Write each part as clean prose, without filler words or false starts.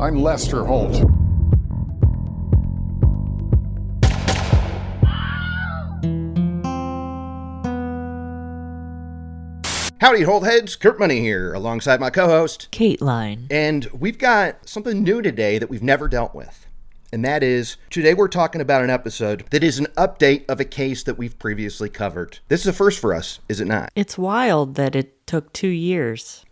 I'm Lester Holt. Howdy, Holtheads. Kurt Money here, alongside my co-host, Kateline. And we've got something new today that we've never dealt with. And that is, today we're talking about an episode that is an update of a case that we've previously covered. This is a first for us, is it not? It's wild that it took 2 years.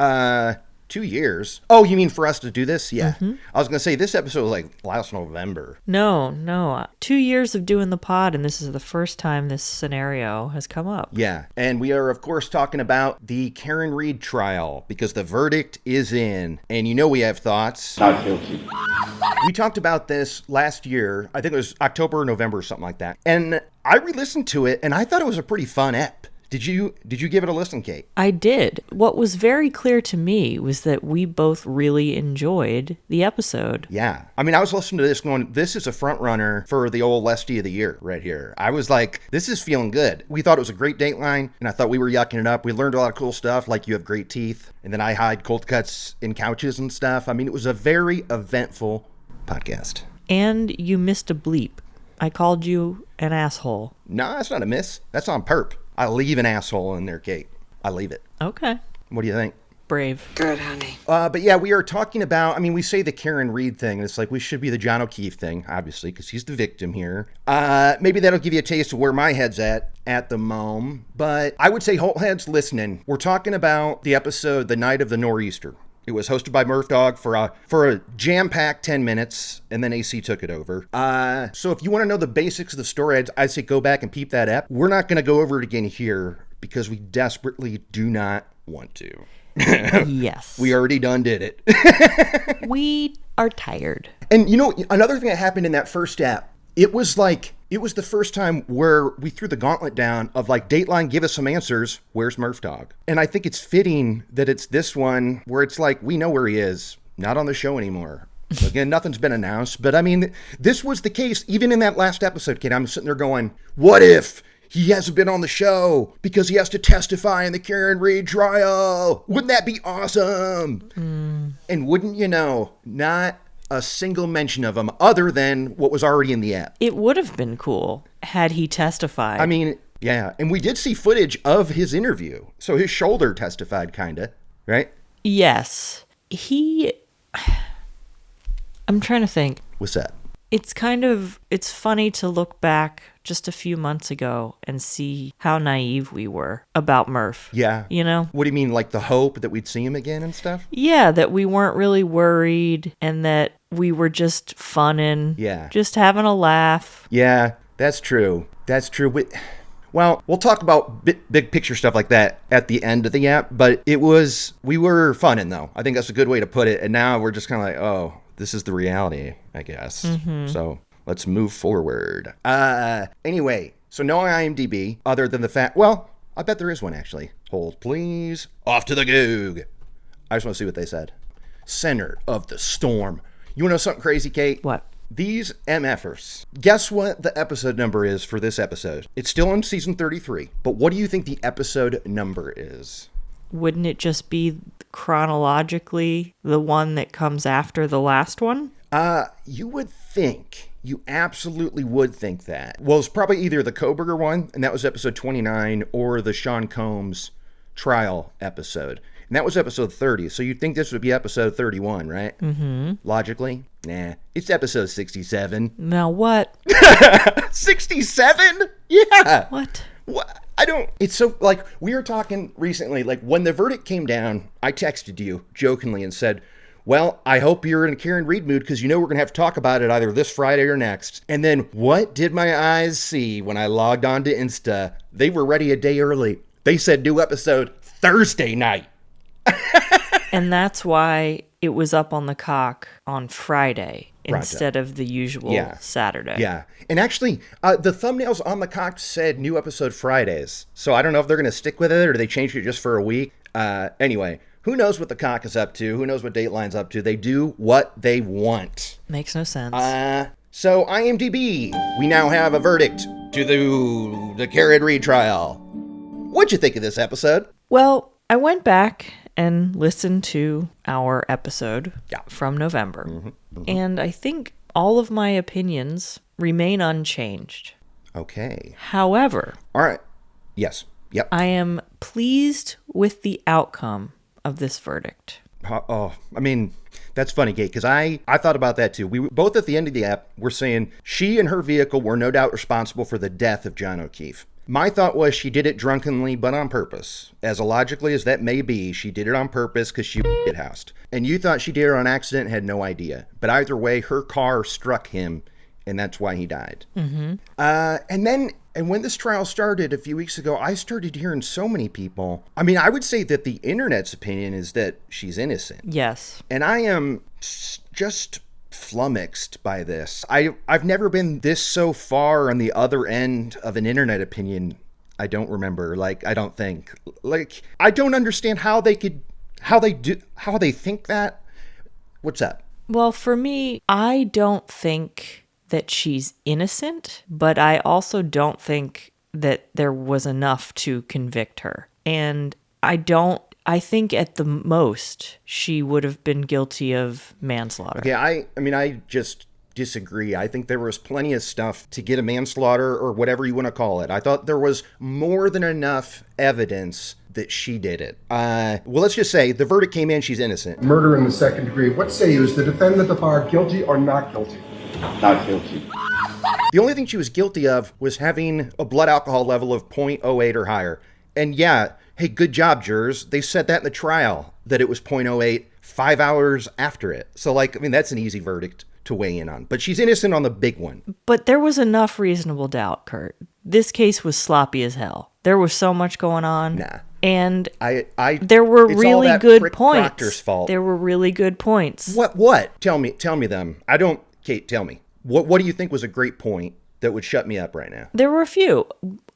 2 years? Oh, you mean for us to do this? Yeah. Mm-hmm. I was going to say, this episode was like last November. No. 2 years of doing the pod, and this is the first time this scenario has come up. Yeah. And we are, of course, talking about the Karen Reed trial, because the verdict is in. And you know we have thoughts. Not guilty. We talked about this last year. I think it was October or November or something like that. And I re-listened to it, and I thought it was a pretty fun ep. Did you give it a listen, Kate? I did. What was very clear to me was that we both really enjoyed the episode. Yeah. I mean, I was listening to this going, this is a front runner for the old Lesty of the Year right here. I was like, this is feeling good. We thought it was a great Dateline, and I thought we were yucking it up. We learned a lot of cool stuff, like you have great teeth, and then I hide cold cuts in couches and stuff. I mean, it was a very eventful podcast. And you missed a bleep. I called you an asshole. No, that's not a miss. That's on perp. I leave an asshole in there, Kate. I leave it. Okay. What do you think? Brave. Good, honey. But yeah, we are talking about, I mean, we say the Karen Reed thing, and it's like we should be the John O'Keefe thing, obviously, because he's the victim here. Maybe that'll give you a taste of where my head's at the moment. But I would say, Holtheads listening, we're talking about the episode, The Night of the Nor'easter. It was hosted by Murph Dog for a jam-packed 10 minutes, and then AC took it over. So if you want to know the basics of the story, I'd say go back and peep that up. We're not going to go over it again here because we desperately do not want to. Yes. We already done did it. We are tired. And you know, another thing that happened in that first app, it was the first time where we threw the gauntlet down of like, Dateline, give us some answers. Where's Murph Dog? And I think it's fitting that it's this one where it's like, we know where he is, not on the show anymore. Again, nothing's been announced, but I mean, this was the case. Even in that last episode, Kate, I'm sitting there going, what if he hasn't been on the show because he has to testify in the Karen Reed trial? Wouldn't that be awesome? And wouldn't you know, not a single mention of him other than what was already in the app. It would have been cool had he testified. I mean, yeah. And we did see footage of his interview. So his shoulder testified, kind of, right? Yes. I'm trying to think. What's that? It's funny to look back just a few months ago and see how naive we were about Murph. Yeah. You know? What do you mean, like the hope that we'd see him again and stuff? Yeah, that we weren't really worried and that we were just funning. Yeah. Just having a laugh. Yeah, that's true. That's true. Well, we'll talk about big picture stuff like that at the end of the app, but we were funning though. I think that's a good way to put it. And now we're just kind of like, oh, this is the reality, I guess. Mm-hmm. So let's move forward. Anyway, so no IMDb other than the fact, well, I bet there is one actually. Hold, please. Off to the Goog. I just want to see what they said. Center of the storm. You want to know something crazy, Kate? What? These MFers. Guess what the episode number is for this episode? It's still in season 33, but what do you think the episode number is? Wouldn't it just be chronologically the one that comes after the last one? You would think. You absolutely would think that. Well, it's probably either the Koberger one, and that was episode 29, or the Sean Combs trial episode. And that was episode 30, so you'd think this would be episode 31, right? Mm-hmm. Logically? Nah. It's episode 67. Now what? 67? Yeah. What? It's so, like, we were talking recently, like, when the verdict came down, I texted you jokingly and said, well, I hope you're in a Karen Reed mood because you know we're going to have to talk about it either this Friday or next. And then what did my eyes see when I logged on to Insta? They were ready a day early. They said new episode Thursday night. And that's why it was up on the cock on Friday instead of the usual Saturday. Yeah. And actually, the thumbnails on the cock said new episode Fridays. So I don't know if they're going to stick with it or they changed it just for a week. Anyway, who knows what the cock is up to? Who knows what Dateline's up to? They do what they want. Makes no sense. So IMDb, we now have a verdict to the Karen Reed trial. What'd you think of this episode? Well, I went back and listen to our episode from November. And I think all of my opinions remain unchanged. Okay. However. All right. Yes. Yep. I am pleased with the outcome of this verdict. Oh, I mean, that's funny, Kate, because I thought about that too. We both at the end of the app were saying she and her vehicle were no doubt responsible for the death of John O'Keefe. My thought was she did it drunkenly, but on purpose. As illogically as that may be, she did it on purpose because she get housed. And you thought she did it on accident and had no idea. But either way, her car struck him, and that's why he died. And when this trial started a few weeks ago, I started hearing so many people. I mean, I would say that the internet's opinion is that she's innocent. Yes. And I am just flummoxed by this. I've never been this so far on the other end of an internet opinion. I don't remember. I don't think. I don't understand how they think that. What's up? Well, for me, I don't think that she's innocent, but I also don't think that there was enough to convict her. And I think at the most she would have been guilty of manslaughter. Okay, I just disagree. I think there was plenty of stuff to get a manslaughter or whatever you want to call it. I thought there was more than enough evidence that she did it. Well, let's just say the verdict came in, she's innocent. Murder in the second degree. What say you? Is the defendant at the bar guilty or not guilty? Not guilty. The only thing she was guilty of was having a blood alcohol level of 0.08 or higher. And yeah, hey, good job, jurors. They said that in the trial, that it was 0.08 5 hours after it. So, that's an easy verdict to weigh in on. But she's innocent on the big one. But there was enough reasonable doubt, Kurt. This case was sloppy as hell. There was so much going on. Nah. And there were really good points. Proctor's fault. There were really good points. What? Tell me them. Kate, tell me. What do you think was a great point that would shut me up right now? There were a few.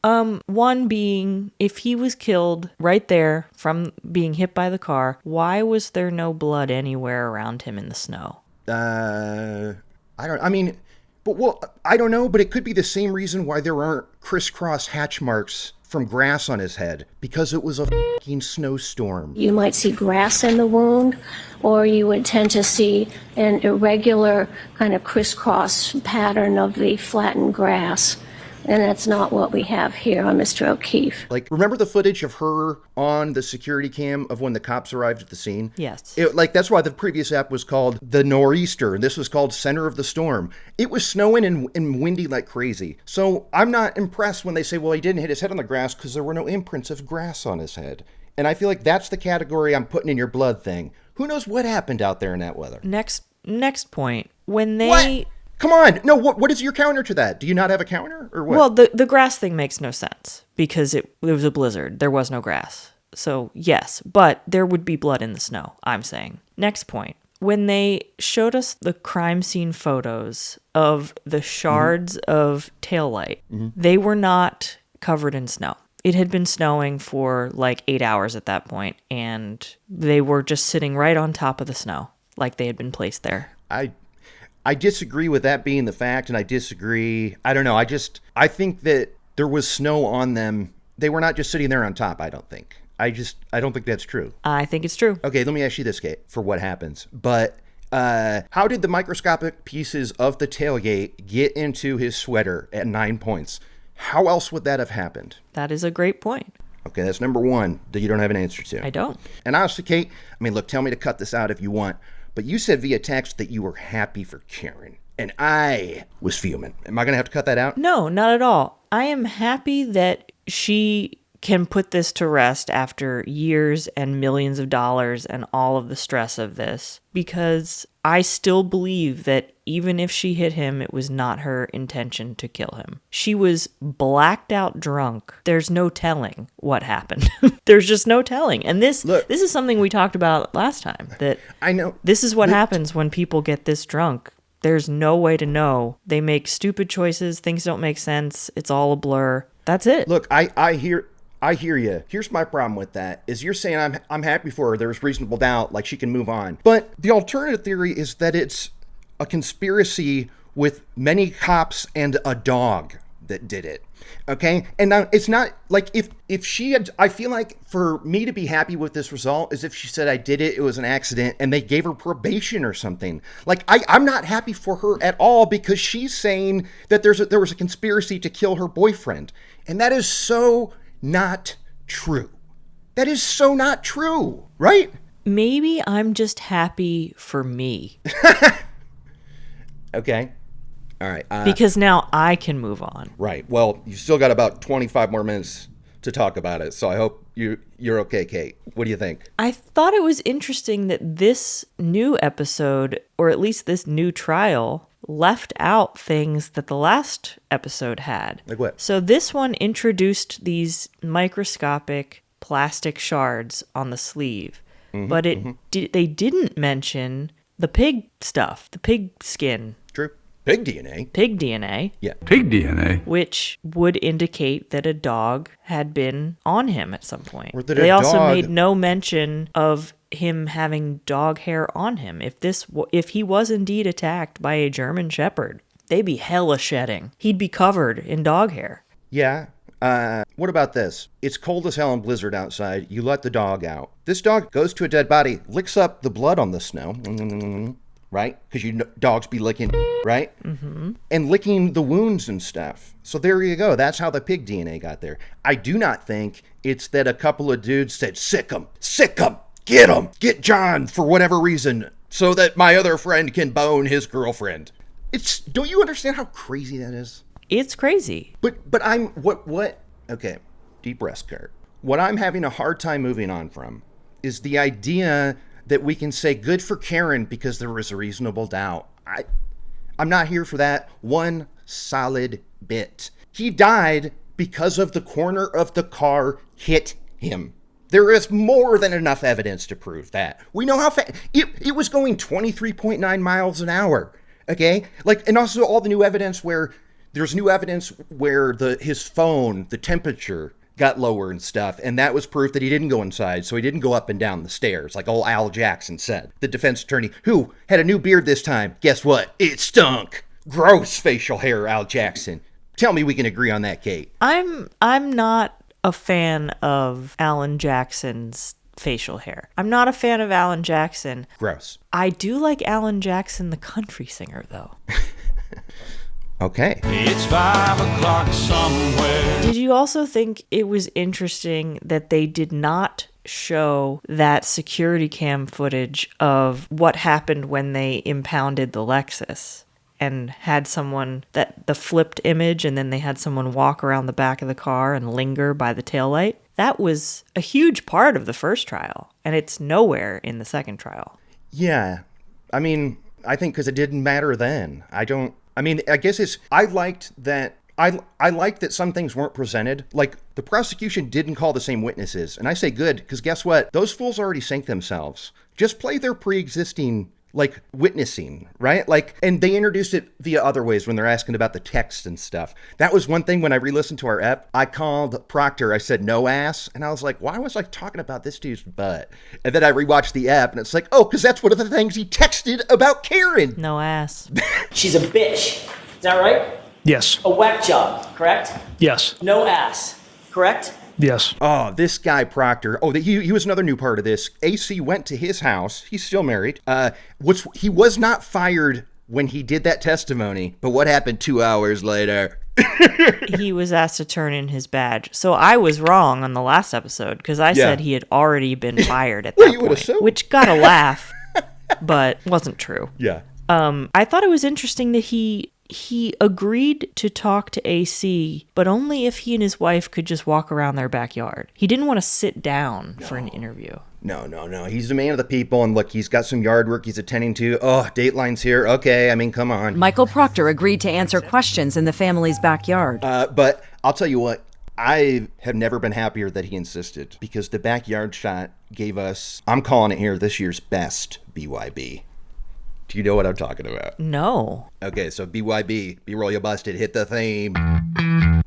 One being, if he was killed right there from being hit by the car, why was there no blood anywhere around him in the snow? I don't know, but it could be the same reason why there aren't crisscross hatch marks from grass on his head, because it was a fucking snowstorm. You might see grass in the wound, or you would tend to see an irregular kind of crisscross pattern of the flattened grass. And that's not what we have here on Mr. O'Keefe. Remember the footage of her on the security cam of when the cops arrived at the scene? Yes. That's why the previous app was called The Nor'easter, and this was called Center of the Storm. It was snowing and windy like crazy. So I'm not impressed when they say, well, he didn't hit his head on the grass because there were no imprints of grass on his head. And I feel like that's the category I'm putting in your blood thing. Who knows what happened out there in that weather? Next point. When they... What? Come on. No, what is your counter to that? Do you not have a counter or what? Well, the grass thing makes no sense because it was a blizzard. There was no grass. So, yes, but there would be blood in the snow, I'm saying. Next point. When they showed us the crime scene photos of the shards of taillight, they were not covered in snow. It had been snowing for 8 hours at that point, and they were just sitting right on top of the snow, like they had been placed there. I disagree with that being the fact, and I disagree. I don't know. I think that there was snow on them. They were not just sitting there on top, I don't think. I don't think that's true. I think it's true. Okay, let me ask you this, Kate, for what happens. But how did the microscopic pieces of the tailgate get into his sweater at 9 points? How else would that have happened? That is a great point. Okay, that's number one that you don't have an answer to. I don't. And honestly, Kate, look, tell me to cut this out if you want. But you said via text that you were happy for Karen, and I was fuming. Am I going to have to cut that out? No, not at all. I am happy that she can put this to rest after years and millions of dollars and all of the stress of this, because I still believe that even if she hit him, it was not her intention to kill him. She was blacked out drunk. There's no telling what happened. There's just no telling. And this is something we talked about last time, that I know this is what happens when people get this drunk. There's no way to know. They make stupid choices. Things don't make sense. It's all a blur. That's it. Look, I hear you. Here's my problem with that, is you're saying I'm happy for her. There's reasonable doubt, she can move on. But the alternative theory is that it's a conspiracy with many cops and a dog. that did it. Okay? And now it's not like if she had, I feel like for me to be happy with this result is if she said I did it, it was an accident, and they gave her probation or something. Like I'm not happy for her at all because she's saying that there was a conspiracy to kill her boyfriend. And that is so not true. That is so not true, right? Maybe I'm just happy for me. Okay. All right. Because now I can move on. Right. Well, you still got about 25 more minutes to talk about it, so I hope you're okay, Kate. What do you think? I thought it was interesting that this new episode, or at least this new trial, left out things that the last episode had. Like what? So this one introduced these microscopic plastic shards on the sleeve, but they didn't mention the pig stuff, the pig skin. True. Pig DNA. Pig DNA. Yeah. Pig DNA. Which would indicate that a dog had been on him at some point. Or that They a also dog- made no mention of him having dog hair on him. If he was indeed attacked by a German Shepherd, they'd be hella shedding. He'd be covered in dog hair. Yeah. What about this? It's cold as hell and blizzard outside. You let the dog out. This dog goes to a dead body, licks up the blood on the snow, right? Because dogs be licking, right? Mm-hmm. And licking the wounds and stuff. So there you go. That's how the pig DNA got there. I do not think it's that a couple of dudes said, sick him, get John for whatever reason, so that my other friend can bone his girlfriend. Don't you understand how crazy that is? It's crazy. But I'm, what? Okay, deep breath, Kurt. What I'm having a hard time moving on from is the idea that we can say good for Karen because there was a reasonable doubt. I'm not here for that one solid bit. He died because of the corner of the car hit him. There is more than enough evidence to prove that. We know how fast it was going 23.9 miles an hour. Okay? And also all the new evidence where there's new evidence where his phone, the temperature got lower and stuff, and that was proof that he didn't go inside, so he didn't go up and down the stairs, like old Al Jackson said. The defense attorney, who had a new beard this time, guess what? It stunk. Gross facial hair, Al Jackson. Tell me we can agree on that, Kate. I'm not a fan of Alan Jackson's facial hair. I'm not a fan of Alan Jackson. Gross. I do like Alan Jackson, the country singer, though. Okay. It's 5 o'clock somewhere. Did you also think it was interesting that they did not show that security cam footage of what happened when they impounded the Lexus and had the flipped image, and then they had someone walk around the back of the car and linger by the taillight? That was a huge part of the first trial, and it's nowhere in the second trial. Yeah. I mean, I think because it didn't matter then. I guess I liked that some things weren't presented. Like, the prosecution didn't call the same witnesses. And I say good, because guess what? Those fools already sank themselves. Just play their pre-existing, witnessing, right? And they introduced it via other ways when they're asking about the text and stuff. That was one thing when I re-listened to our ep. I called Proctor, I said, no ass. And I was like, why was I talking about this dude's butt? And then I rewatched the ep, and it's like, oh, because that's one of the things he texted about Karen. No ass. She's a bitch. Is that right? Yes. A whack job, correct? Yes. No ass, correct? Yes. Oh, this guy Proctor. Oh, he was another new part of this. AC went to his house. He's still married. He was not fired when he did that testimony, but what happened 2 hours later? He was asked to turn in his badge. So I was wrong on the last episode because I said he had already been fired at that you would point, assume. which got a laugh, but wasn't true. Yeah. I thought it was interesting that he agreed to talk to AC, but only if he and his wife could just walk around their backyard. He didn't want to sit down for an interview. No. He's the man of the people, and look, he's got some yard work he's attending to. Oh, Dateline's here. Okay, come on. Michael Proctor agreed to answer questions in the family's backyard. But I'll tell you what, I have never been happier that he insisted, because the backyard shot gave us, I'm calling it here, this year's best BYB. Do you know what I'm talking about? No. Okay, so BYB, B-roll you busted, hit the theme.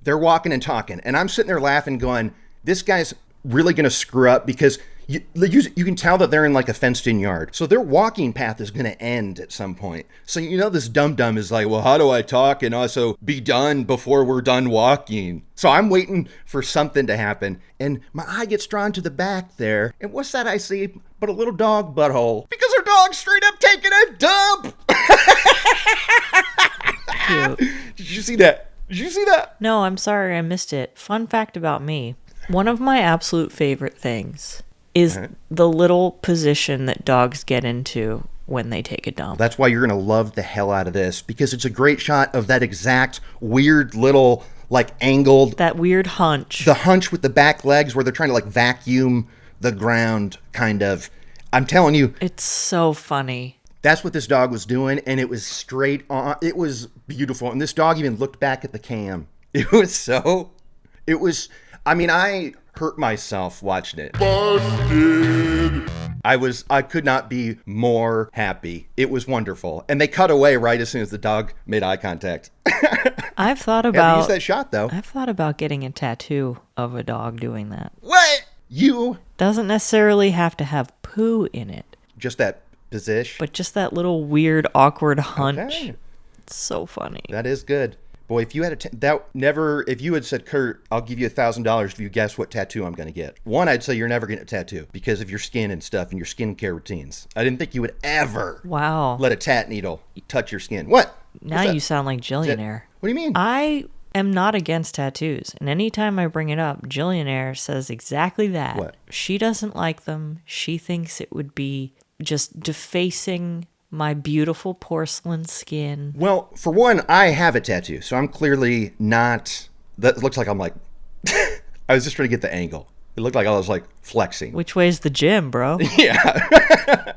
They're walking and talking, and I'm sitting there laughing going, this guy's really going to screw up, because You can tell that they're in like a fenced-in yard. So their walking path is going to end at some point. So this dum-dum is like, well, how do I talk and also be done before we're done walking? So I'm waiting for something to happen. And my eye gets drawn to the back there. And what's that I see but a little dog butthole? Because her dog's straight up taking a dump. Cute. Did you see that? Did you see that? No, I'm sorry I missed it. Fun fact about me. One of my absolute favorite things is the little position that dogs get into when they take a dump. That's why you're going to love the hell out of this, because it's a great shot of that exact weird little, like, angled... That weird hunch. The hunch with the back legs where they're trying to, like, vacuum the ground, kind of. I'm telling you. It's so funny. That's what this dog was doing, and it was straight on. It was beautiful. And this dog even looked back at the cam. It was I hurt myself watching it. Busted. I could not be more happy. It was wonderful. And they cut away right as soon as the dog made eye contact. I've thought Had to about use that shot, though. I've thought about getting a tattoo of a dog doing that. What? You? Doesn't necessarily have to have poo in it, Just that position. but just that little weird, awkward hunch. Okay. It's so funny. That is good. Boy, if you had if you had said, Kurt, I'll give you $1,000 if you guess what tattoo I'm going to get. One, I'd say you're never getting a tattoo because of your skin and stuff and your skincare routines. I didn't think you would ever Wow. let a tat needle touch your skin. What? Now you sound like Jillionaire. What do you mean? I am not against tattoos. And anytime I bring it up, Jillionaire says exactly that. What? She doesn't like them. She thinks it would be just defacing my beautiful porcelain skin. Well, for one, I have a tattoo, so I'm clearly not... That looks like I'm like... I was just trying to get the angle. It looked like I was like flexing. Which way's the gym, bro? Yeah.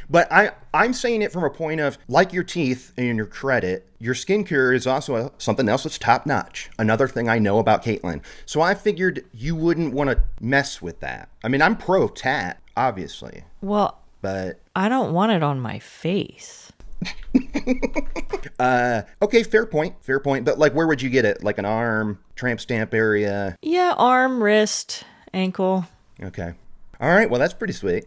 But I'm saying it from a point of, like your teeth and your credit, your skincare is also something else that's top notch. Another thing I know about Kateline. So I figured you wouldn't want to mess with that. I mean, I'm pro tat, obviously. Well, But I don't want it on my face. okay, fair point. But like, where would you get it? Like an arm, tramp stamp area? Yeah, arm, wrist, ankle. Okay. All right. Well, that's pretty sweet.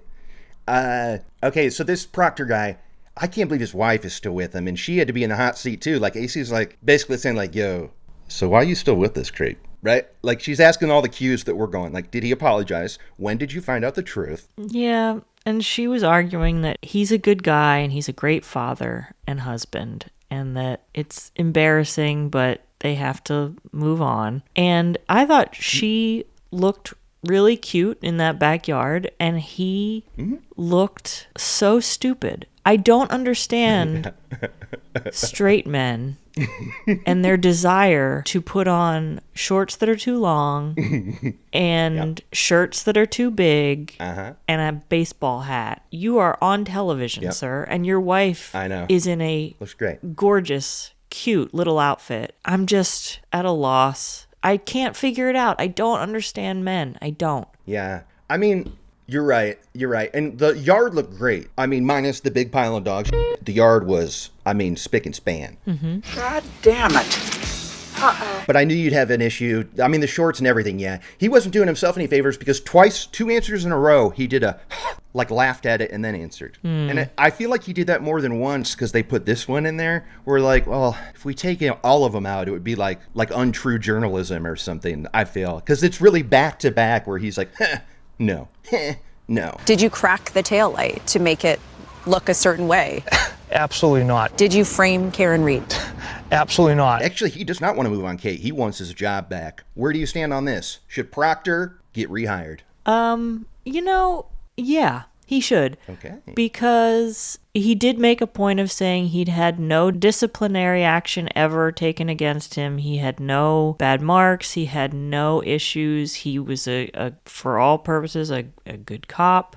Okay, so this Proctor guy, I can't believe his wife is still with him, and she had to be in the hot seat too. Like AC's like basically saying like, "Yo, so why are you still with this creep?" Right? Like she's asking all the cues that we're going. Like, did he apologize? When did you find out the truth? Yeah, and she was arguing that he's a good guy and he's a great father and husband, and that it's embarrassing, but they have to move on. And I thought she looked really cute in that backyard, and he looked so stupid. I don't understand straight men and their desire to put on shorts that are too long and shirts that are too big and a baseball hat. You are on television, sir, and your wife is in a Looks great. gorgeous, cute little outfit. I'm just at a loss. I can't figure it out. I don't understand men. I don't. Yeah. I mean, you're right. And the yard looked great. I mean, minus the big pile of dog shit. The yard was, I mean, spick and span. God damn it. But I knew you'd have an issue. I mean, the shorts and everything, yeah. He wasn't doing himself any favors because two answers in a row, he did like laughed at it and then answered. And I feel like he did that more than once because they put this one in there. We're like, well, if we take all of them out, it would be like untrue journalism or something, I feel. Because it's really back to back where he's like, no, no. Did you crack the taillight to make it look a certain way? Absolutely not. Did you frame Karen Reed? Absolutely not. Actually, he does not want to move on Kate. He wants his job back. Where do you stand on this? Should Proctor get rehired? Yeah, he should. Okay. Because he did make a point of saying he'd had no disciplinary action ever taken against him. He had no bad marks. He had no issues. He was for all purposes, a good cop.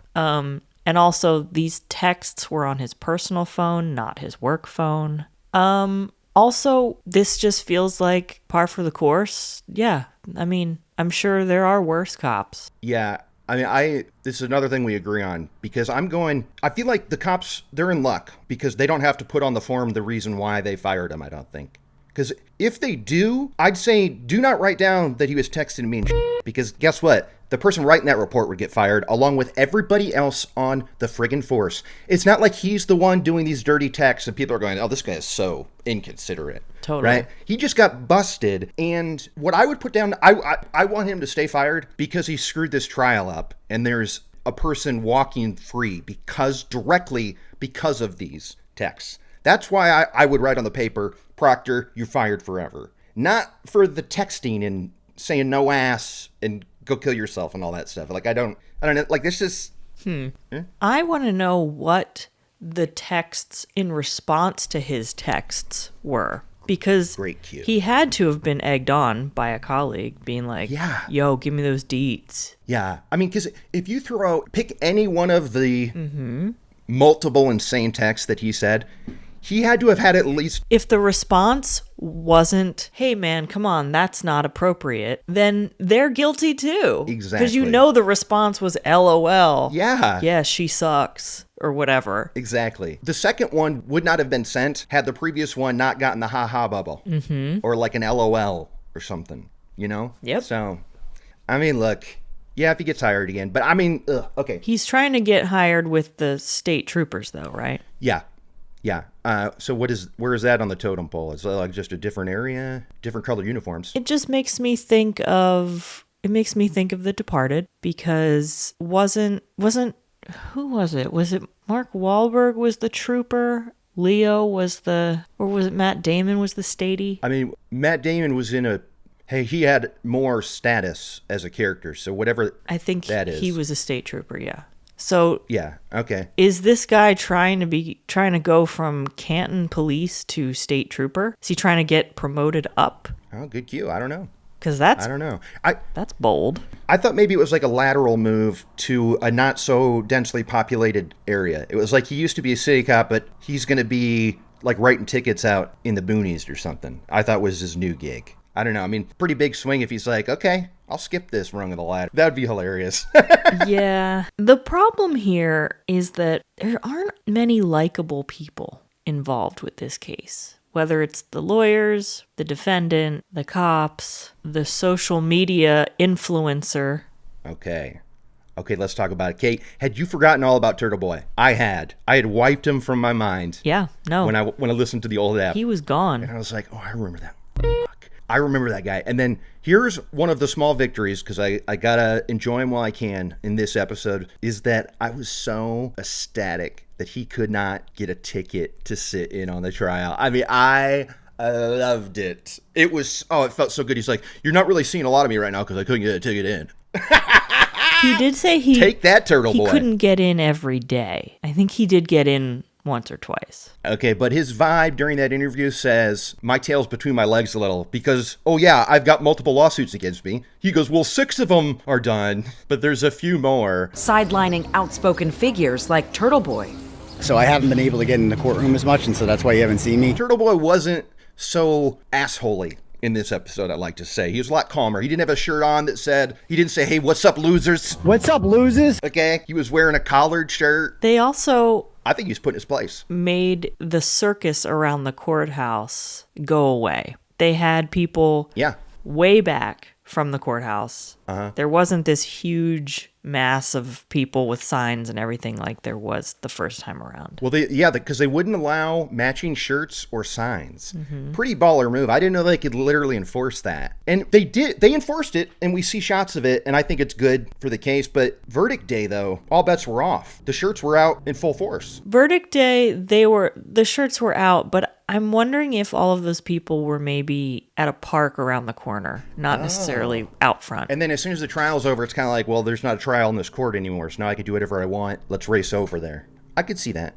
And also these texts were on his personal phone, not his work phone. Also, this just feels like par for the course. Yeah, I mean, I'm sure there are worse cops. Yeah, I mean, this is another thing we agree on because I feel like the cops, they're in luck because they don't have to put on the form the reason why they fired him, I don't think. Because if they do, I'd say do not write down that he was texting me and because guess what? the person writing that report would get fired along with everybody else on the friggin' force. It's not like he's the one doing these dirty texts and people are going, oh, this guy is so inconsiderate. Totally. Right? He just got busted. And what I would put down, I want him to stay fired because he screwed this trial up. And there's a person walking free directly because of these texts. That's why I would write on the paper, Proctor, you're fired forever. Not for the texting and saying no ass and go kill yourself and all that stuff. Like, I don't know. Like, this is... I want to know what the texts in response to his texts were. Because Great cue. he had to have been egged on by a colleague being like, Yeah. yo, give me those deets. Yeah. I mean, because if you pick any one of the multiple insane texts that he said, he had to have had at least... If the response wasn't, hey man, come on, that's not appropriate, then they're guilty too. Exactly. Because you know the response was LOL. Yeah. Yeah, she sucks. Or whatever. Exactly. The second one would not have been sent had the previous one not gotten the ha-ha bubble. Mm-hmm. Or like an LOL or something, you know? Yep. So, I mean, look, yeah, if he gets hired again. But I mean, okay. He's trying to get hired with the state troopers though, right? Yeah. Yeah. So where is that on the totem pole? Is it like just a different area, different colored uniforms? It just makes me think of The Departed because wasn't who was it? Was it Mark Wahlberg was the trooper? Leo was or was it Matt Damon was the statey? I mean, Matt Damon was he had more status as a character. So whatever I think that is. he was a state trooper, yeah. So yeah, okay. is this guy trying to go from Canton police to state trooper? Is he trying to get promoted up? Oh, good cue. I don't know. Because I don't know. that's bold. I thought maybe it was like a lateral move to a not so densely populated area. It was like he used to be a city cop, but he's going to be like writing tickets out in the boonies or something. I thought was his new gig. I don't know. I mean, pretty big swing if he's like, okay, I'll skip this rung of the ladder. That would be hilarious. Yeah. The problem here is that there aren't many likable people involved with this case. Whether it's the lawyers, the defendant, the cops, the social media influencer. Okay, let's talk about it. Kate, had you forgotten all about Turtle Boy? I had wiped him from my mind. Yeah, no. When I listened to the old app. He was gone. And I was like, oh, I remember that. Fuck. I remember that guy. And then here's one of the small victories, because I gotta enjoy him while I can in this episode, is that I was so ecstatic that he could not get a ticket to sit in on the trial. I mean, I loved it. It felt so good. He's like, you're not really seeing a lot of me right now because I couldn't get a ticket in. He did say Take that, Turtle Boy. He couldn't get in every day. I think he did get in once or twice. Okay, but his vibe during that interview says, my tail's between my legs a little because, oh yeah, I've got multiple lawsuits against me. He goes, well, 6 of them are done, but there's a few more. Sidelining outspoken figures like Turtle Boy. So I haven't been able to get in the courtroom as much, and so that's why you haven't seen me. Turtle Boy wasn't so assholey in this episode, I'd like to say. He was a lot calmer. He didn't have a shirt on that said, he didn't say, hey, what's up, losers? What's up, losers? Okay, he was wearing a collared shirt. They also... I think he's put in his place. Made the circus around the courthouse go away. They had people way back from the courthouse. There wasn't this huge mass of people with signs and everything like there was the first time around. Well, because they wouldn't allow matching shirts or signs. Pretty baller move. I didn't know they could literally enforce that. And they did. They enforced it, and we see shots of it, and I think it's good for the case. But verdict day, though, all bets were off. The shirts were out in full force. Verdict day, the shirts were out, but I'm wondering if all of those people were maybe at a park around the corner, not necessarily out front. And then as soon as the trial's over, it's kind of like, well, there's not a trial in this court anymore, so now I can do whatever I want. Let's race over there. I could see that.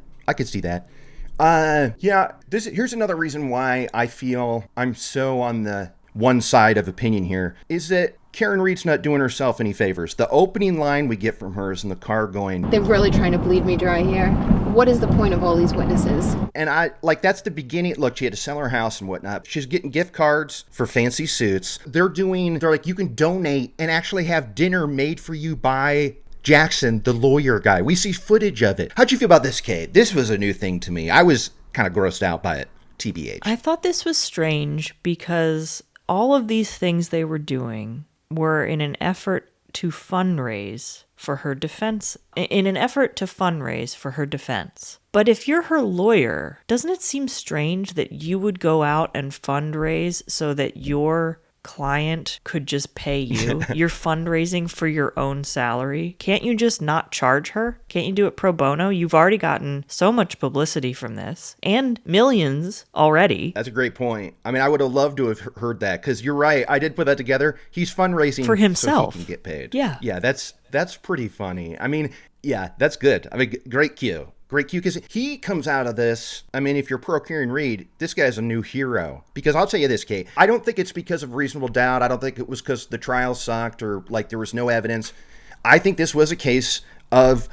Here's another reason why I feel I'm so on the one side of opinion here, is that Karen Reed's not doing herself any favors. The opening line we get from her is in the car going, they're really trying to bleed me dry here. What is the point of all these witnesses? And that's the beginning. Look, she had to sell her house and whatnot. She's getting gift cards for fancy suits. They're like, you can donate and actually have dinner made for you by Jackson, the lawyer guy. We see footage of it. How'd you feel about this, Kate? This was a new thing to me. I was kind of grossed out by it, TBH. I thought this was strange because all of these things they were doing were in an effort to fundraise for her defense, in an effort to fundraise for her defense. But if you're her lawyer, doesn't it seem strange that you would go out and fundraise so that your client could just pay you? You're fundraising for your own salary. Can't you just not charge her? Can't you do it pro bono? You've already gotten so much publicity from this and millions already. That's a great point. I mean, I would have loved to have heard that, because you're right. I did put that together. He's fundraising for himself so he can get paid. Yeah. Yeah, that's pretty funny. I mean, yeah, that's good. I mean, great cue. Great cue, because he comes out of this. I mean, if you're pro Karen Reed, this guy's a new hero. Because I'll tell you this, Kate, I don't think it's because of reasonable doubt. I don't think it was because the trial sucked or like there was no evidence. I think this was a case of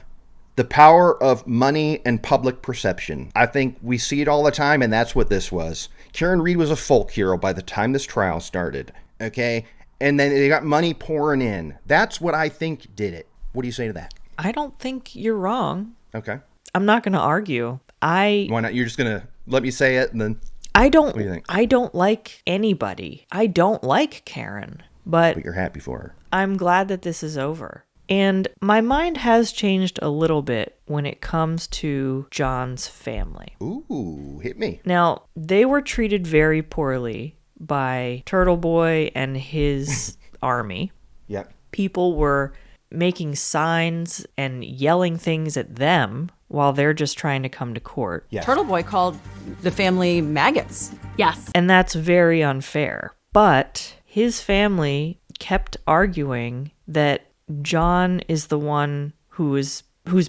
the power of money and public perception. I think we see it all the time, and that's what this was. Karen Reed was a folk hero by the time this trial started, okay? And then they got money pouring in. That's what I think did it. What do you say to that? I don't think you're wrong. Okay. I'm not going to argue. Why not? You're just going to let me say it and then... I don't, what do you think? I don't like anybody. I don't like Karen, but you're happy for her. I'm glad that this is over. And my mind has changed a little bit when it comes to John's family. Ooh, hit me. Now, they were treated very poorly by Turtle Boy and his army. Yep. People were making signs and yelling things at them while they're just trying to come to court. Yes. Turtle Boy called the family maggots. Yes. And that's very unfair. But his family kept arguing that John is the one who's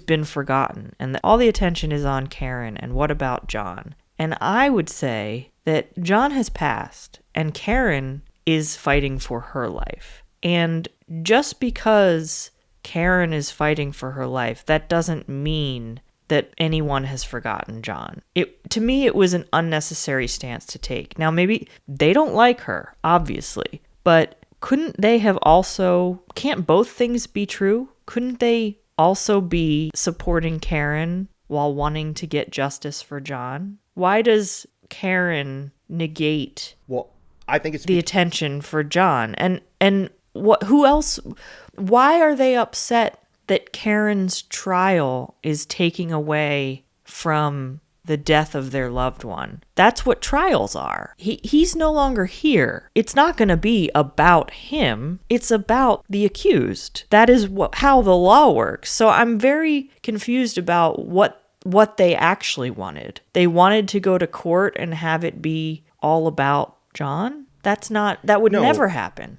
been forgotten and that all the attention is on Karen, and what about John? And I would say that John has passed and Karen is fighting for her life. And just because Karen is fighting for her life, that doesn't mean that anyone has forgotten John. To me, it was an unnecessary stance to take. Now, maybe they don't like her, obviously, but couldn't they have also... Can't both things be true? Couldn't they also be supporting Karen while wanting to get justice for John? Why does Karen negate I think it's the attention for John? And what? Who else? Why are they upset that Karen's trial is taking away from the death of their loved one? That's what trials are. He's no longer here. It's not going to be about him. It's about the accused. That is how the law works. So I'm very confused about what they actually wanted. They wanted to go to court and have it be all about John? That would never happen.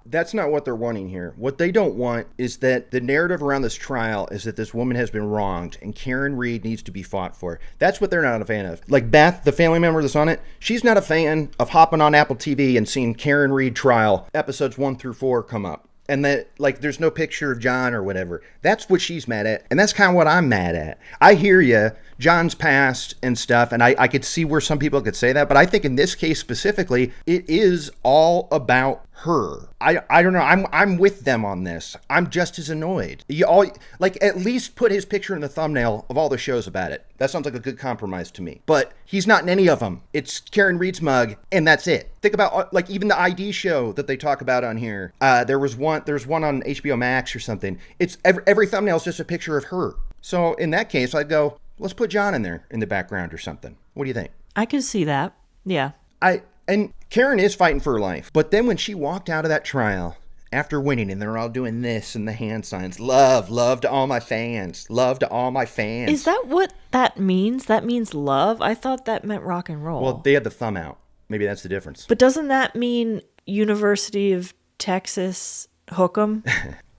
That's not what they're wanting here. What they don't want is that the narrative around this trial is that this woman has been wronged and Karen Reed needs to be fought for. That's what they're not a fan of. Like Beth, the family member that's on it, she's not a fan of hopping on Apple TV and seeing Karen Reed trial episodes 1 through 4 come up. And that, like, there's no picture of John or whatever. That's what she's mad at. And that's kind of what I'm mad at. I hear you. John's passed and stuff. And I could see where some people could say that. But I think in this case specifically, it is all about her. I don't know. I'm with them on this. I'm just as annoyed. At least put his picture in the thumbnail of all the shows about it. That sounds like a good compromise to me. But he's not in any of them. It's Karen Reed's mug, and that's it. Think about even the ID show that they talk about on here. There's one on HBO Max or something. It's every thumbnail is just a picture of her. So in that case, I'd go, let's put John in there in the background or something. What do you think? I could see that. Yeah. And Karen is fighting for her life. But then when she walked out of that trial after winning, and they're all doing this and the hand signs, love to all my fans, love to all my fans. Is that what that means? That means love? I thought that meant rock and roll. Well, they had the thumb out. Maybe that's the difference. But doesn't that mean University of Texas hook 'em?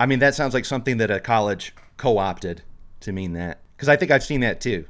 I mean, that sounds like something that a college co-opted to mean that. Because I think I've seen that too.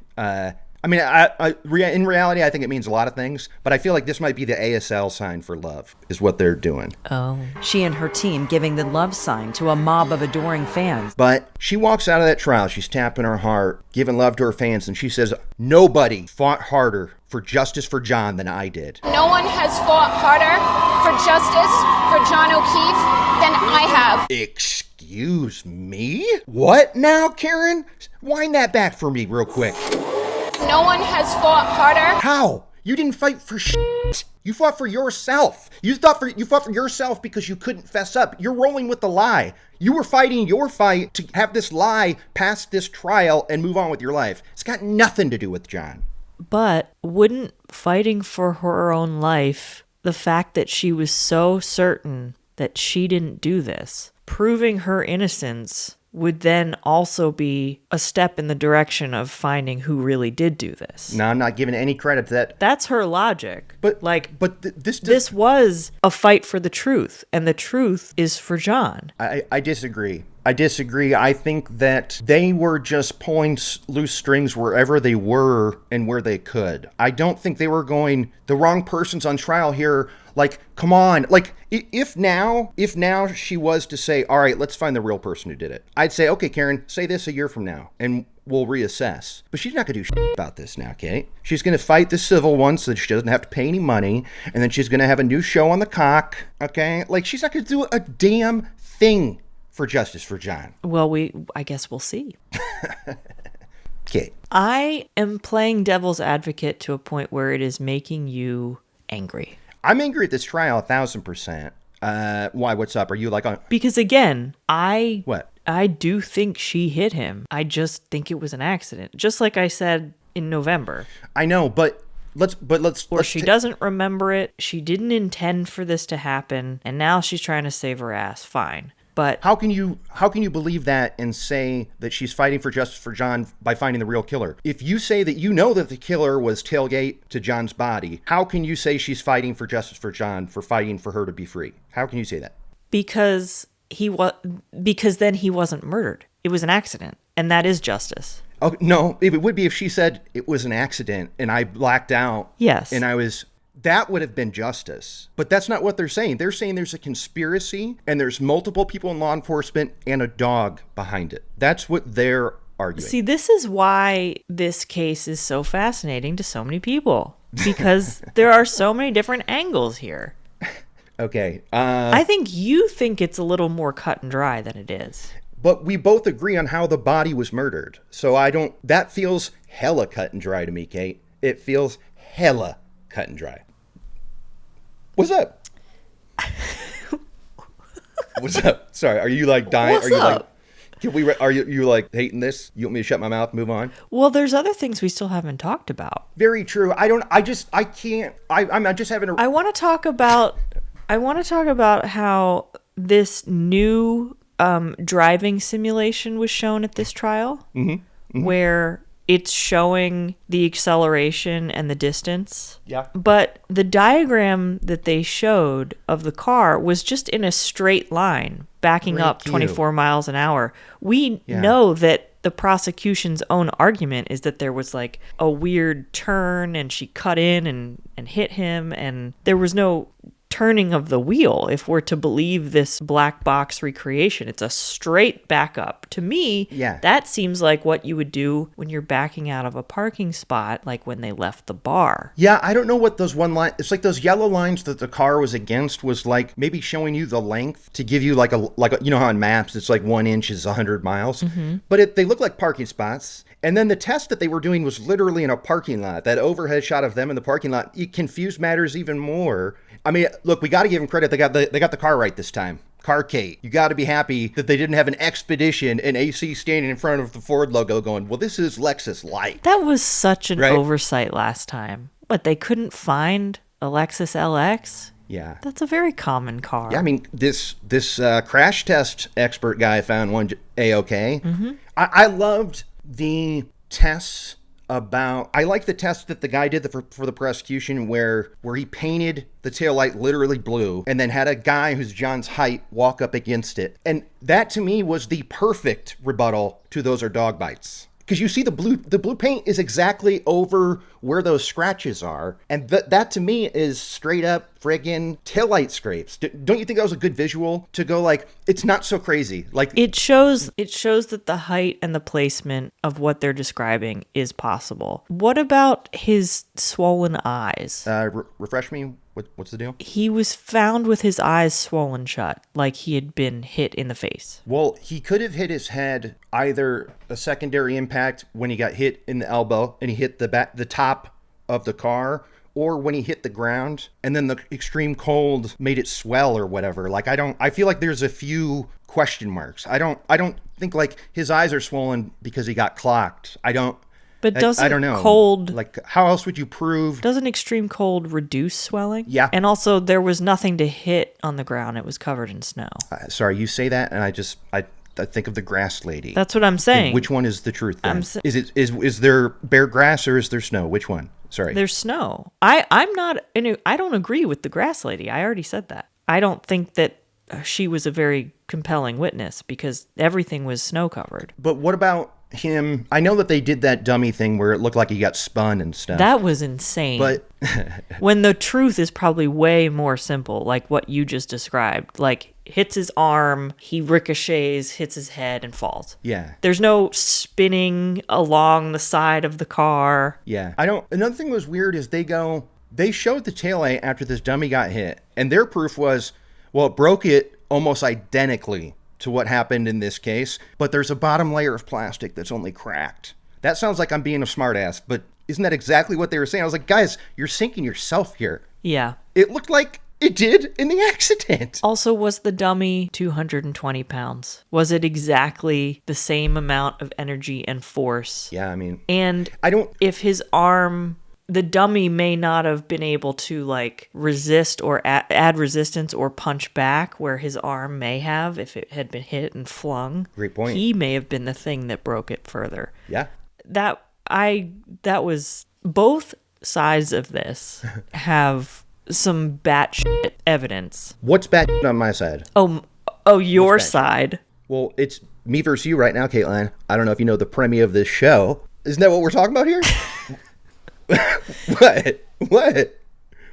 In reality, I think it means a lot of things, but I feel like this might be the ASL sign for love, is what they're doing. Oh. She and her team giving the love sign to a mob of adoring fans. But she walks out of that trial, she's tapping her heart, giving love to her fans, and she says, nobody fought harder for justice for John than I did. No one has fought harder for justice for John O'Keefe than I have. Excuse me? What now, Karen? Wind that back for me real quick. No one has fought harder. How? You didn't fight for shit. You fought for yourself. You fought for yourself because you couldn't fess up. You're rolling with the lie. You were fighting your fight to have this lie pass this trial and move on with your life. It's got nothing to do with John. But wouldn't fighting for her own life, the fact that she was so certain that she didn't do this, proving her innocence would then also be a step in the direction of finding who really did do this. No, I'm not giving any credit to that. That's her logic. But this was a fight for the truth, and the truth is for John. I disagree. I think that they were just pulling loose strings wherever they were and where they could. I don't think they were going, the wrong person's on trial here. Like, come on. Like, if now she was to say, all right, let's find the real person who did it, I'd say, okay, Karen, say this a year from now and we'll reassess. But she's not going to do shit about this now, Kate. She's going to fight the civil one so that she doesn't have to pay any money. And then she's going to have a new show on the cock. Okay? Like, she's not going to do a damn thing for justice for John. Well, I guess we'll see. Kate. I am playing devil's advocate to a point where it is making you angry. I'm angry at this trial 1,000%. Why? What's up? Are you like on? Because again, What? I do think she hit him. I just think it was an accident. Just like I said in November. I know, but let's. Or she doesn't remember it. She didn't intend for this to happen, and now she's trying to save her ass. Fine. But how can you believe that and say that she's fighting for justice for John by finding the real killer? If you say that you know that the killer was tailgate to John's body, how can you say she's fighting for justice for John for fighting for her to be free? How can you say that? Because then he wasn't murdered. It was an accident, and that is justice. Oh, no, it would be if she said it was an accident and I blacked out. Yes. And that would have been justice. But that's not what they're saying. They're saying there's a conspiracy and there's multiple people in law enforcement and a dog behind it. That's what they're arguing. See, this is why this case is so fascinating to so many people. Because there are so many different angles here. Okay. I think you think it's a little more cut and dry than it is. But we both agree on how the body was murdered. So that feels hella cut and dry to me, Kate. It feels hella cut and dry. What's up? What's up? Sorry, are you like dying? What's up? Are you like hating this? You want me to shut my mouth and move on? Well, there's other things we still haven't talked about. Very true. I just having a... I want to talk about how this new driving simulation was shown at this trial, where it's showing the acceleration and the distance. Yeah. But the diagram that they showed of the car was just in a straight line, backing up 24 miles an hour. We know that the prosecution's own argument is that there was like a weird turn and she cut in and hit him, and there was no turning of the wheel if we're to believe this black box recreation. It's a straight backup. To me, that seems like what you would do when you're backing out of a parking spot, like when they left the bar. Yeah, I don't know what those it's like those yellow lines that the car was against was like maybe showing you the length to give you like a you know how on maps it's like 1 inch is 100 miles. But they look like parking spots. And then the test that they were doing was literally in a parking lot. That overhead shot of them in the parking lot, it confused matters even more. I mean, look, we got to give them credit. They got the car right this time. Car Kate. You got to be happy that they didn't have an Expedition and AC standing in front of the Ford logo going, well, this is Lexus Light. That was such an oversight last time. But they couldn't find a Lexus LX? Yeah. That's a very common car. Yeah, I mean, this crash test expert guy found one A-okay. I loved the tests I like the test that the guy did for the prosecution where he painted the taillight literally blue and then had a guy who's John's height walk up against it. And that to me was the perfect rebuttal to those are dog bites. Because you see the blue paint is exactly over where those scratches are. And that to me is straight up friggin' taillight scrapes. Don't you think that was a good visual to go like, it's not so crazy? Like it shows that the height and the placement of what they're describing is possible. What about his swollen eyes? Refresh me. What's the deal? He was found with his eyes swollen shut, like he had been hit in the face. Well, he could have hit his head either a secondary impact when he got hit in the elbow and he hit the top of the car, or when he hit the ground and then the extreme cold made it swell or whatever. Like, I feel like there's a few question marks. I don't think like his eyes are swollen because he got clocked. But doesn't I don't know. Cold, like, how else would you prove? Doesn't extreme cold reduce swelling? Yeah. And also, there was nothing to hit on the ground. It was covered in snow. Sorry, you say that, and I think of the grass lady. That's what I'm saying. And which one is the truth then? Is there bare grass or is there snow? Which one? Sorry. There's snow. I don't agree with the grass lady. I already said that. I don't think that she was a very compelling witness because everything was snow covered. But what about him? I know that they did that dummy thing where it looked like he got spun and stuff. That was insane. But when the truth is probably way more simple, like what you just described, like hits his arm, he ricochets, hits his head, and falls. Yeah. There's no spinning along the side of the car. Yeah. Another thing that was weird is they showed the taillight after this dummy got hit, and their proof was, well, it broke it almost identically to what happened in this case, but there's a bottom layer of plastic that's only cracked. That sounds like I'm being a smartass, but isn't that exactly what they were saying? I was like, guys, you're sinking yourself here. Yeah. It looked like it did in the accident. Also, was the dummy 220 pounds? Was it exactly the same amount of energy and force? Yeah, I mean... And if his arm... The dummy may not have been able to like resist or add resistance or punch back where his arm may have if it had been hit and flung. Great point. He may have been the thing that broke it further. Yeah. That was both sides of this have some batshit evidence. What's batshit on my side? Oh, your side. Well, it's me versus you right now, Kateline. I don't know if you know the premiere of this show. Isn't that what we're talking about here? What?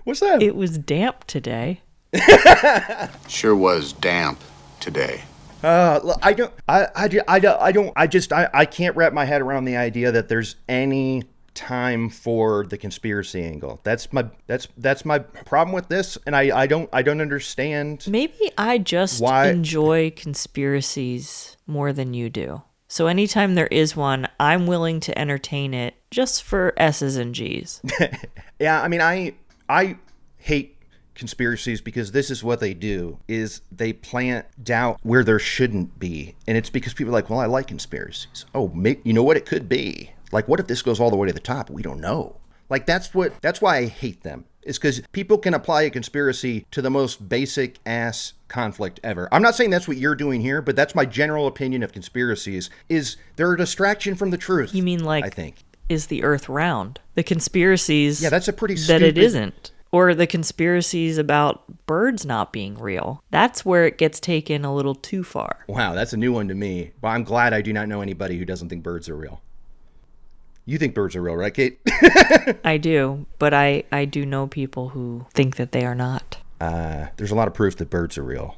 What's that? It was damp today. Sure was damp today. I can't wrap my head around the idea that there's any time for the conspiracy angle. That's my problem with this, and I don't understand. Maybe I just enjoy conspiracies more than you do. So anytime there is one, I'm willing to entertain it just for S's and G's. Yeah, I mean, I hate conspiracies because this is what they do, is they plant doubt where there shouldn't be. And it's because people are like, well, I like conspiracies. Oh, you know what it could be? Like, what if this goes all the way to the top? We don't know. Like, that's why I hate them. Is because people can apply a conspiracy to the most basic ass conflict ever. I'm not saying that's what you're doing here, but that's my general opinion of conspiracies, is they're a distraction from the truth. You mean like, I think, is the earth round? The conspiracies... Yeah, that's a pretty stupid... That it isn't. Or the conspiracies about birds not being real. That's where it gets taken a little too far. Wow, that's a new one to me. But I'm glad I do not know anybody who doesn't think birds are real. You think birds are real, right, Kate? I do, but I do know people who think that they are not. There's a lot of proof that birds are real.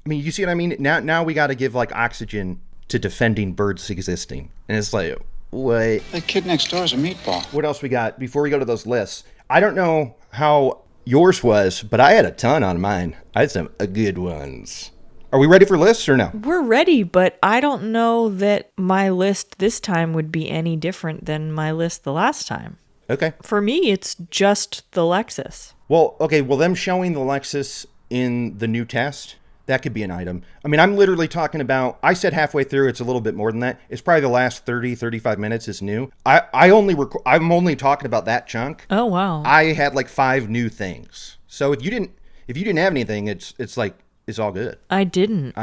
I mean, you see what I mean? Now we got to give like oxygen to defending birds existing. And it's like, what? The kid next door is a meatball. What else we got before we go to those lists? I don't know how yours was, but I had a ton on mine. I had some good ones. Are we ready for lists or no? We're ready, but I don't know that my list this time would be any different than my list the last time. Okay. For me, it's just the Lexus. Well, okay, well, them showing the Lexus in the new test, that could be an item. I mean, I'm literally talking about, I said halfway through, it's a little bit more than that. It's probably the last 30, 35 minutes is new. I'm only talking about that chunk. Oh, wow. I had like 5 new things. So if you didn't have anything, it's like, it's all good. I didn't.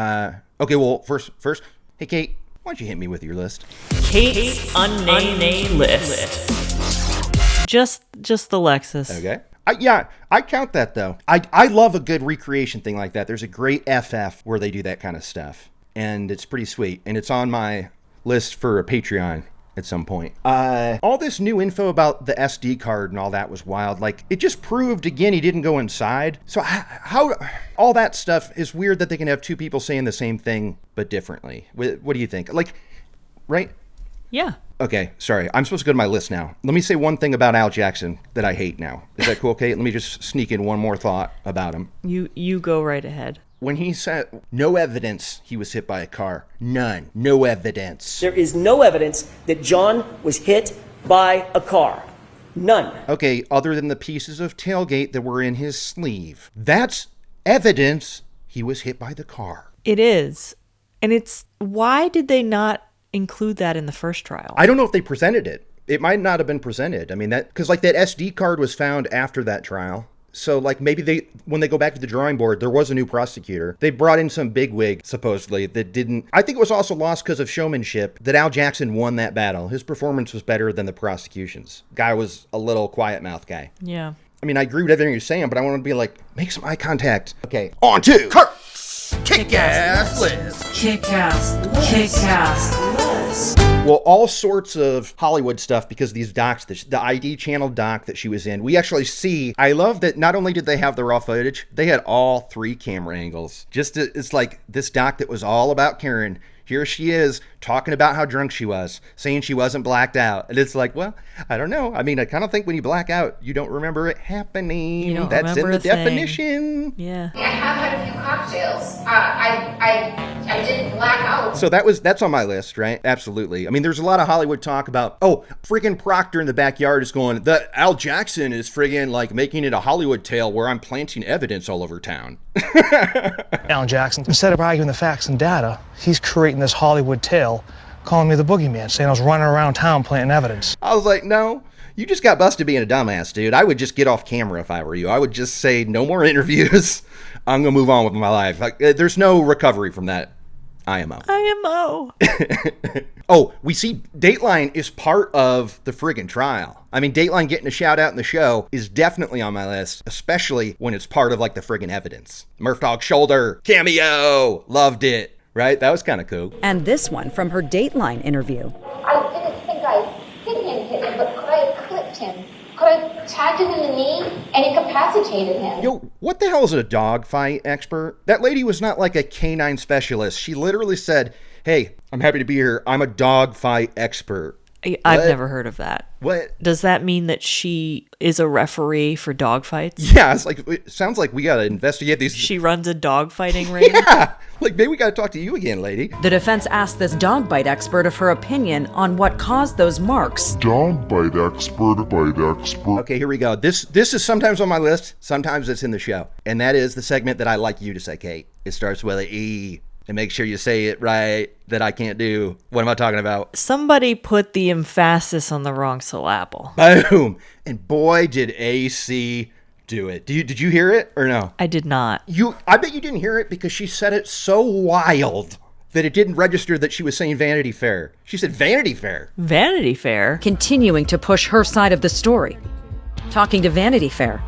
Okay, well, first, hey, Kate, why don't you hit me with your list? Kate's unnamed list. Just the Lexus. Okay. I count that, though. I love a good recreation thing like that. There's a great FF where they do that kind of stuff, and it's pretty sweet, and it's on my list for a Patreon at some point. All this new info about the SD card and all that was wild. Like, it just proved again he didn't go inside. So how all that stuff is weird that they can have 2 people saying the same thing but differently. What do you think? Like, right? Yeah. Okay, sorry. I'm supposed to go to my list now. Let me say one thing about Al Jackson that I hate now. Is that cool, Kate? Let me just sneak in one more thought about him. You go right ahead. When he said no evidence he was hit by a car. None. No evidence. There is no evidence that John was hit by a car. None. Okay, other than the pieces of tailgate that were in his sleeve. That's evidence he was hit by the car. It is. And why did they not include that in the first trial? I don't know if they presented it. It might not have been presented. I mean, because that SD card was found after that trial. So maybe when they go back to the drawing board, there was a new prosecutor. They brought in some bigwig, supposedly, that didn't. I think it was also lost because of showmanship that Al Jackson won that battle. His performance was better than the prosecution's. Guy was a little quiet mouth guy. Yeah. I mean, I agree with everything you're saying, but I want to be like, make some eye contact. Okay, on to Kurt's Kick-Ass List. Kick-Ass List. Well, all sorts of Hollywood stuff because these docs, the ID channel doc that she was in, we actually see. I love that not only did they have the raw footage, they had all 3 camera angles. It's like this doc that was all about Karen. Here she is talking about how drunk she was, saying she wasn't blacked out. And it's like, well, I don't know. I mean, I kind of think when you black out, you don't remember it happening. You don't That's in remember the a thing. definition. Yeah. I have had a few cocktails. I didn't black out. So that's on my list, right? Absolutely. I mean, there's a lot of Hollywood talk about, friggin' Proctor in the backyard is going, that Al Jackson is friggin' making it a Hollywood tale where I'm planting evidence all over town. Alan Jackson, instead of arguing the facts and data, he's creating this Hollywood tale, calling me the boogeyman, saying I was running around town planting evidence. I was like, no, you just got busted being a dumbass, dude. I would just get off camera if I were you. I would just say, no more interviews. I'm going to move on with my life. There's no recovery from that IMO. Oh, we see Dateline is part of the friggin' trial. I mean, Dateline getting a shout out in the show is definitely on my list, especially when it's part of the friggin' evidence. Murph Dog shoulder, cameo, loved it, right? That was kind of cool. And this one from her Dateline interview. I didn't think I hit him, but could I have clipped him? Could I tagged him in the knee and incapacitated him? Yo, what the hell is a dog fight expert? That lady was not like a canine specialist. She literally said, hey, I'm happy to be here. I'm a dog fight expert. I've never heard of that. What? Does that mean that she is a referee for dog fights? Yeah, it sounds like we got to investigate these. She runs a dog fighting ring? Yeah, maybe we got to talk to you again, lady. The defense asked this dog bite expert of her opinion on what caused those marks. Dog bite expert. Okay, here we go. This is sometimes on my list, sometimes it's in the show. And that is the segment that I like you to say, Kate. It starts with an E. And make sure you say it right, that I can't do. What am I talking about? Somebody put the emphasis on the wrong syllable. Boom. And boy, did AC do it. Did you hear it or no? I did not. I bet you didn't hear it because she said it so wild that it didn't register that she was saying Vanity Fair. She said Vanity Fair. Vanity Fair? Continuing to push her side of the story. Talking to Vanity Fair.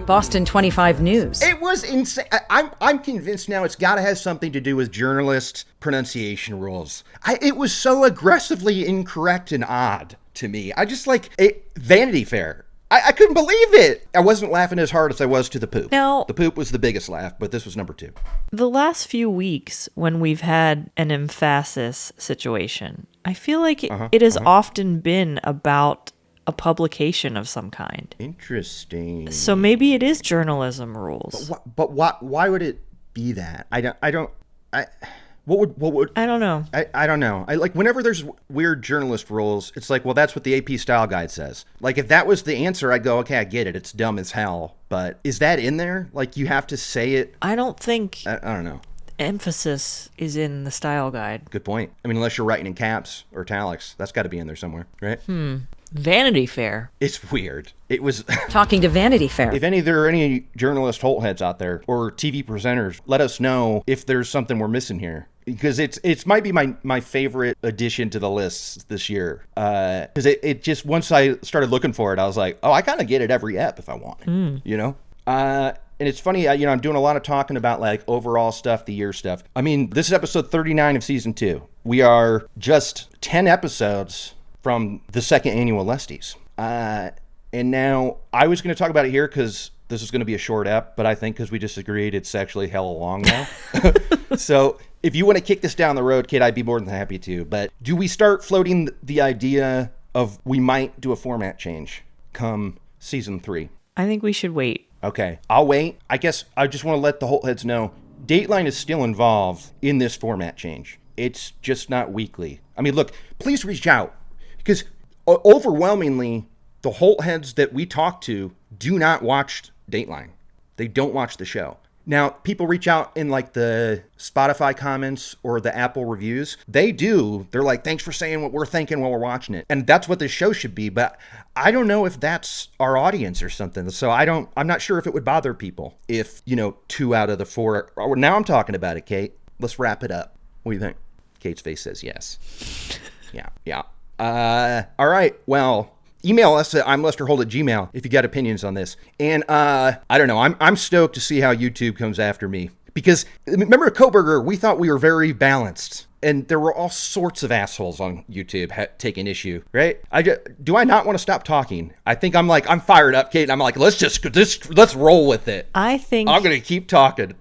Boston 25 News. It was insane. I'm convinced now it's got to have something to do with journalist pronunciation rules. It was so aggressively incorrect and odd to me. I just Vanity Fair. I couldn't believe it. I wasn't laughing as hard as I was to the poop. Now, the poop was the biggest laugh, but this was number 2. The last few weeks when we've had an emphasis situation, I feel like it has often been about a publication of some kind. Interesting. So maybe it is journalism rules. But why would it be that? I don't know. I don't know. Whenever there's weird journalist rules, it's like, well, that's what the AP style guide says. If that was the answer, I'd go, okay, I get it. It's dumb as hell. But is that in there? You have to say it? I don't think. I don't know. Emphasis is in the style guide. Good point. I mean, unless you're writing in caps or italics, that's got to be in there somewhere, right? Vanity Fair. It's weird. It was talking to Vanity Fair. If there are any journalist Holtheads out there or TV presenters, let us know if there's something we're missing here. Because it's might be my favorite addition to the list this year. Because it just, once I started looking for it, I was like, oh, I kind of get it every ep if I want it, you know? And it's funny, I'm doing a lot of talking about overall stuff, the year stuff. I mean, this is episode 39 of season 2. We are just 10 episodes from the second annual Lesties. And now I was going to talk about it here because this is going to be a short ep, but I think because we just agreed it's actually hella long now. So if you want to kick this down the road, Kate, I'd be more than happy to. But do we start floating the idea of we might do a format change come season 3? I think we should wait. Okay, I'll wait. I guess I just want to let the Holtheads know Dateline is still involved in this format change. It's just not weekly. I mean, look, please reach out because overwhelmingly the Holtheads that we talk to do not watch Dateline. They don't watch the show. Now, people reach out in like the Spotify comments or the Apple reviews. They do. They're like, thanks for saying what we're thinking while we're watching it. And that's what this show should be. But I don't know if that's our audience or something. So I'm not sure if it would bother people if, 2 out of the 4. Now I'm talking about it, Kate. Let's wrap it up. What do you think? Kate's face says yes. Yeah. All right. Well, email us at imlesterholt@gmail.com if you got opinions on this. And I don't know. I'm stoked to see how YouTube comes after me. Because remember Koberger, we thought we were very balanced. And there were all sorts of assholes on YouTube taking issue, right? Do I not want to stop talking? I think I'm fired up, Kate. And I'm like, let's roll with it. I'm going to keep talking.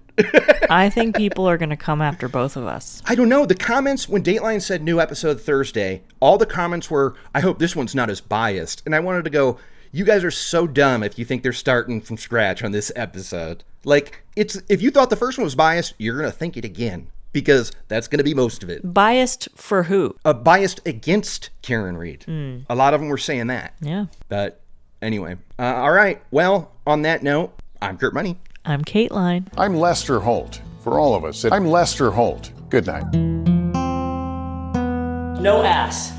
I think people are going to come after both of us. I don't know. The comments, when Dateline said new episode Thursday, all the comments were, I hope this one's not as biased. And I wanted to go, you guys are so dumb if you think they're starting from scratch on this episode. Like, if you thought the first one was biased, you're going to think it again. Because that's going to be most of it. Biased for who? Biased against Karen Reed. A lot of them were saying that. Yeah. But anyway. All right. Well, on that note, I'm Kurt Money. I'm Kateline. I'm Lester Holt. For all of us, I'm Lester Holt. Good night. No ass.